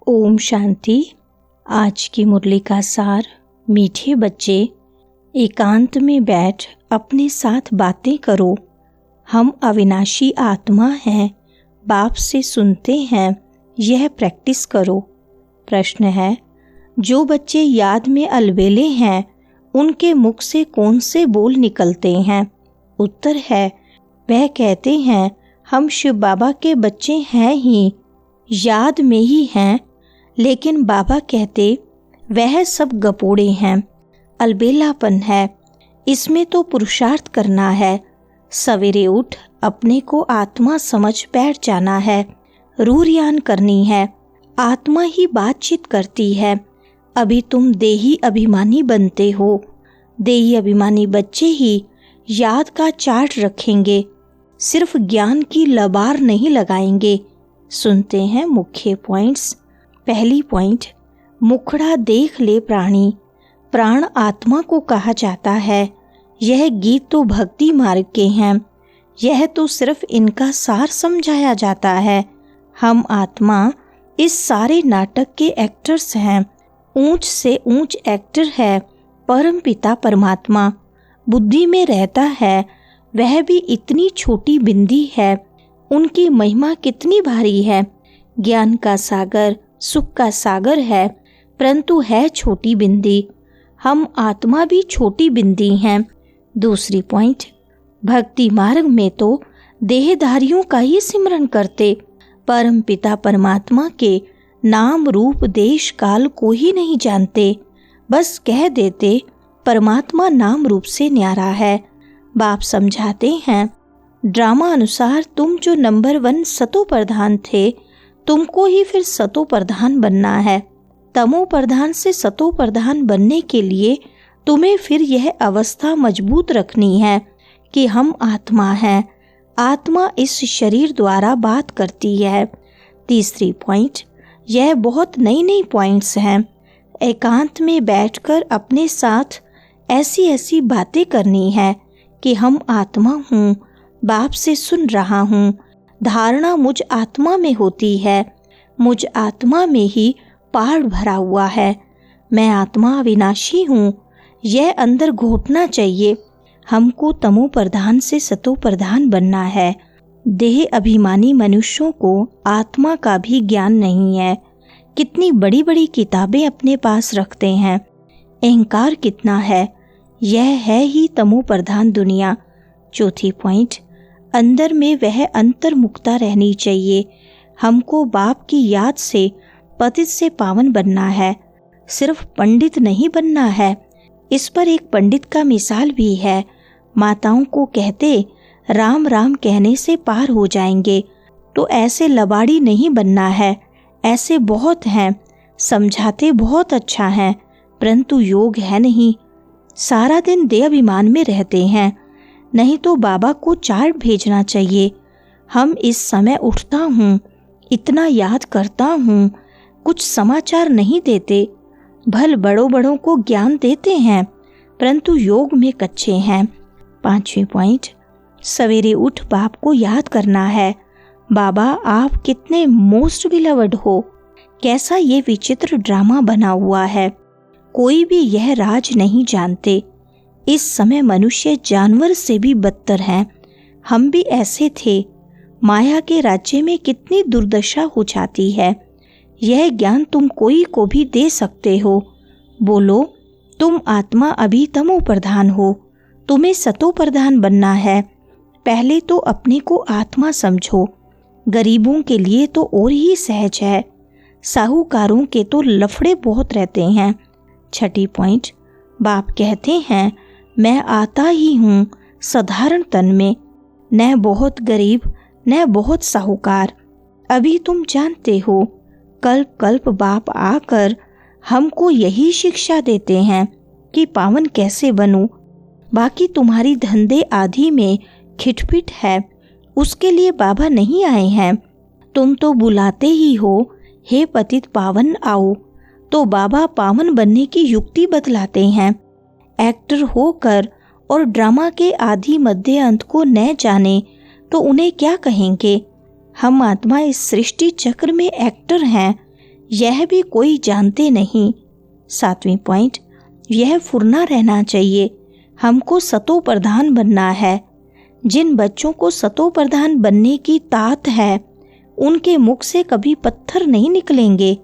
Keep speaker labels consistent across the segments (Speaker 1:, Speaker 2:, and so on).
Speaker 1: ओम शांति। आज की मुरली का सार। मीठे बच्चे, एकांत में बैठ अपने साथ बातें करो। हम अविनाशी आत्मा हैं, बाप से सुनते हैं, यह प्रैक्टिस करो। प्रश्न है, जो बच्चे याद में अलबेले हैं उनके मुख से कौन से बोल निकलते हैं? उत्तर है, वह कहते हैं हम शिव बाबा के बच्चे हैं ही, याद में ही हैं, लेकिन बाबा कहते वह सब गपोड़े हैं, अलबेलापन है, इसमें तो पुरुषार्थ करना है। सवेरे उठ अपने को आत्मा समझ बैठ जाना है, रूहयान करनी है। आत्मा ही बातचीत करती है। अभी तुम देही अभिमानी बनते हो। देही अभिमानी बच्चे ही याद का चार्ट रखेंगे, सिर्फ ज्ञान की लबार नहीं लगाएंगे। सुनते हैं मुख्य पॉइंट्स। पहली पॉइंट, मुखड़ा देख ले प्राणी। प्राण आत्मा को कहा जाता है। यह गीत तो भक्ति मार्ग के हैं, यह तो सिर्फ इनका सार समझाया जाता है। हम आत्मा इस सारे नाटक के एक्टर्स हैं। ऊंच से ऊंच एक्टर है परम पिता परमात्मा। बुद्धि में रहता है, वह भी इतनी छोटी बिंदी है। उनकी महिमा कितनी भारी है। ज्ञान का सागर, सुख का सागर है, परंतु है छोटी बिंदी। हम आत्मा भी छोटी बिंदी हैं। दूसरी पॉइंट, भक्ति मार्ग में तो देहधारियों का ही सिमरन करते, परम पिता परमात्मा के नाम रूप देश काल को ही नहीं जानते। बस कह देते परमात्मा नाम रूप से न्यारा है। बाप समझाते हैं, ड्रामा अनुसार तुम जो नंबर 1 सतो प्रधान थे, तुमको ही फिर सतो प्रधान बनना है। तमो प्रधान से सतो प्रधान बनने के लिए तुम्हें फिर यह अवस्था मजबूत रखनी है कि हम आत्मा हैं। आत्मा इस शरीर द्वारा बात करती है। तीसरी पॉइंट, यह बहुत नई नई पॉइंट्स हैं। एकांत में बैठकर अपने साथ ऐसी ऐसी बातें करनी है कि हम आत्मा हूँ, बाप से सुन रहा हूँ। धारणा मुझ आत्मा में होती है, मुझ आत्मा में ही पहाड़ भरा हुआ है। मैं आत्मा अविनाशी हूँ, यह अंदर घोटना चाहिए। हमको तमो प्रधान से सतो प्रधान बनना है। देह अभिमानी मनुष्यों को आत्मा का भी ज्ञान नहीं है। कितनी बड़ी बड़ी किताबें अपने पास रखते हैं, अहंकार कितना है। यह है ही तमो प्रधान दुनिया। चौथी पॉइंट, अंदर में वह अंतर्मुखता रहनी चाहिए। हमको बाप की याद से पतित से पावन बनना है, सिर्फ पंडित नहीं बनना है। इस पर एक पंडित का मिसाल भी है। माताओं को कहते राम राम कहने से पार हो जाएंगे, तो ऐसे लबाड़ी नहीं बनना है। ऐसे बहुत हैं, समझाते बहुत अच्छा है, परंतु योग है नहीं। सारा दिन देहाभिमान में रहते हैं। नहीं तो बाबा को चार्ट भेजना चाहिए। हम इस समय उठता हूँ, इतना याद करता हूँ, कुछ समाचार नहीं देते। भल बड़ों बड़ों को ज्ञान देते हैं, परंतु योग में कच्चे हैं। पांचवी पॉइंट, सवेरे उठ बाप को याद करना है। बाबा आप कितने मोस्ट बिलवड हो। कैसा ये विचित्र ड्रामा बना हुआ है। कोई भी यह राज नहीं जानते। इस समय मनुष्य जानवर से भी बदतर हैं। हम भी ऐसे थे। माया के राज्य में कितनी दुर्दशा हो जाती है। यह ज्ञान तुम कोई को भी दे सकते हो। बोलो, तुम आत्मा अभी तमो प्रधान हो, तुम्हें सतो प्रधान बनना है। पहले तो अपने को आत्मा समझो। गरीबों के लिए तो और ही सहज है, साहूकारों के तो लफड़े बहुत रहते हैं। छठी पॉइंट, बाप कहते हैं मैं आता ही हूँ साधारण तन में, न बहुत गरीब न बहुत साहूकार। अभी तुम जानते हो, कल्प कल्प बाप आकर हमको यही शिक्षा देते हैं कि पावन कैसे बनूं। बाकी तुम्हारी धंधे आदि में खिटपिट है, उसके लिए बाबा नहीं आए हैं। तुम तो बुलाते ही हो, हे पतित पावन आओ, तो बाबा पावन बनने की युक्ति बतलाते हैं। एक्टर होकर और ड्रामा के आदि मध्य अंत को न जाने तो उन्हें क्या कहेंगे। हम आत्मा इस सृष्टि चक्र में एक्टर हैं। यह भी कोई जानते नहीं। 7वीं पॉइंट, यह फुरना रहना चाहिए, हमको सतो प्रधान बनना है। जिन बच्चों को सतो प्रधान बनने की तात है उनके मुख से कभी पत्थर नहीं निकलेंगे।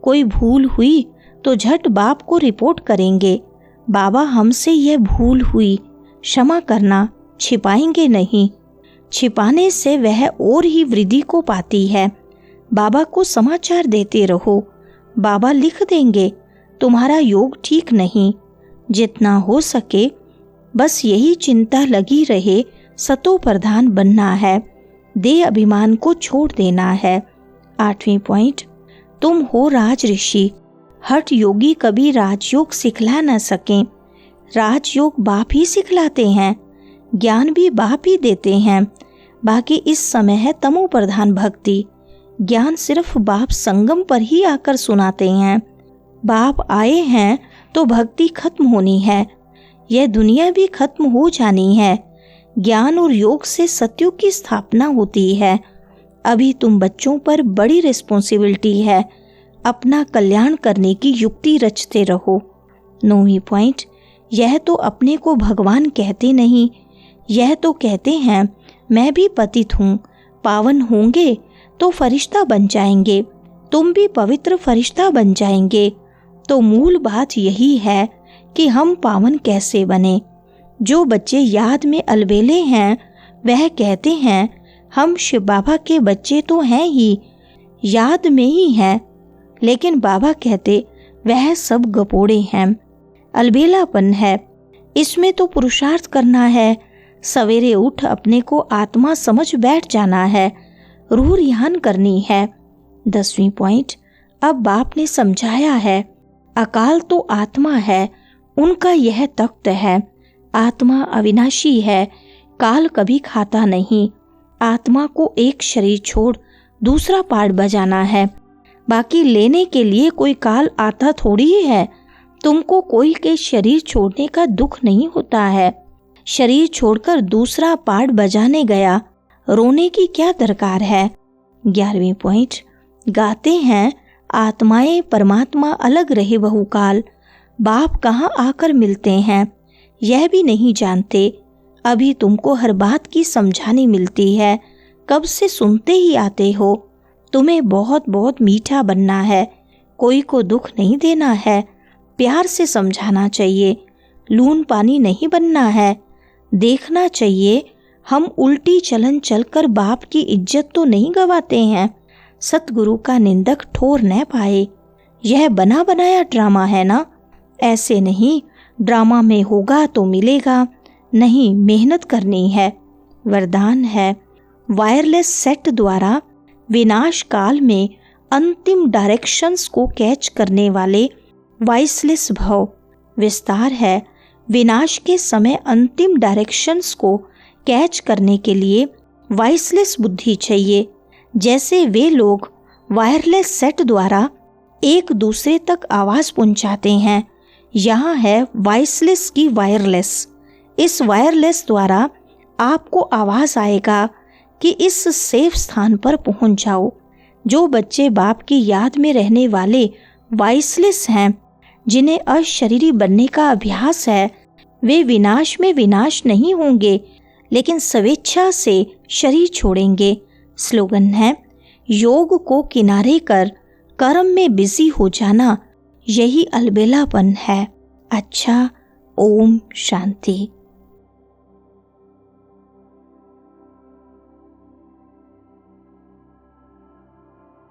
Speaker 1: कोई भूल हुई तो झट बाप को रिपोर्ट करेंगे, बाबा हमसे यह भूल हुई, क्षमा करना, छिपाएंगे नहीं। छिपाने से वह और ही वृद्धि को पाती है। बाबा को समाचार देते रहो, बाबा लिख देंगे तुम्हारा योग ठीक नहीं। जितना हो सके बस यही चिंता लगी रहे, सतो प्रधान बनना है, देह अभिमान को छोड़ देना है। 8वीं पॉइंट, तुम हो राज ऋषि, हठ योगी कभी राजयोग सिखला न सकें। राजयोग बाप ही सिखलाते हैं, ज्ञान भी बाप ही देते हैं। बाकी इस समय है तमो प्रधान भक्ति, ज्ञान सिर्फ बाप संगम पर ही आकर सुनाते हैं। बाप आए हैं तो भक्ति खत्म होनी है, यह दुनिया भी खत्म हो जानी है। ज्ञान और योग से सत्युग की स्थापना होती है। अभी तुम बच्चों पर बड़ी रिस्पॉन्सिबिलिटी है, अपना कल्याण करने की युक्ति रचते रहो। 9वीं पॉइंट, यह तो अपने को भगवान कहते नहीं, यह तो कहते हैं मैं भी पतित हूँ, पावन होंगे तो फरिश्ता बन जाएंगे, तुम भी पवित्र फरिश्ता बन जाएंगे। तो मूल बात यही है कि हम पावन कैसे बने। जो बच्चे याद में अलबेले हैं वह कहते हैं हम शिव बाबा के बच्चे तो हैं ही, याद में ही हैं, लेकिन बाबा कहते वह सब गपोड़े हैं, अलबेलापन है, इसमें तो पुरुषार्थ करना है। सवेरे उठ अपने को आत्मा समझ बैठ जाना है, रूह रिहान करनी है। 10वीं पॉइंट, अब बाप ने समझाया है, अकाल तो आत्मा है, उनका यह तख्त है। आत्मा अविनाशी है, काल कभी खाता नहीं। आत्मा को एक शरीर छोड़ दूसरा पार्ट बजाना है, बाकी लेने के लिए कोई काल आता थोड़ी ही है। तुमको कोई के शरीर छोड़ने का दुख नहीं होता है। शरीर छोड़कर दूसरा पार्ट बजाने गया, रोने की क्या दरकार है। 11वीं पॉइंट, गाते हैं आत्माएं परमात्मा अलग रहे बहुकाल, बाप कहाँ आकर मिलते हैं यह भी नहीं जानते। अभी तुमको हर बात की समझानी मिलती है, कब से सुनते ही आते हो। तुम्हें बहुत बहुत मीठा बनना है, कोई को दुख नहीं देना है, प्यार से समझाना चाहिए, लून पानी नहीं बनना है। देखना चाहिए हम उल्टी चलन चलकर बाप की इज्जत तो नहीं गवाते हैं, सतगुरु का निंदक ठोर न पाए। यह बना बनाया ड्रामा है ना, ऐसे नहीं, ड्रामा में होगा तो मिलेगा, नहीं मेहनत करनी है। वरदान है, वायरलेस सेट द्वारा विनाश काल में अंतिम डायरेक्शंस को कैच करने वाले वॉइसलेस भव। विस्तार है, विनाश के समय अंतिम डायरेक्शंस को कैच करने के लिए वॉइसलेस बुद्धि चाहिए। जैसे वे लोग वायरलेस सेट द्वारा एक दूसरे तक आवाज़ पहुंचाते हैं, यहाँ है वॉइसलेस की वायरलेस। इस वायरलेस द्वारा आपको आवाज़ आएगा कि इस सेफ स्थान पर पहुंच जाओ। जो बच्चे बाप की याद में रहने वाले वॉइसलेस हैं, जिन्हें अशरीरी बनने का अभ्यास है, वे विनाश में विनाश नहीं होंगे, लेकिन स्वेच्छा से शरीर छोड़ेंगे। स्लोगन है, योग को किनारे कर कर्म में बिजी हो जाना, यही अलबेलापन है। अच्छा, ओम शांति।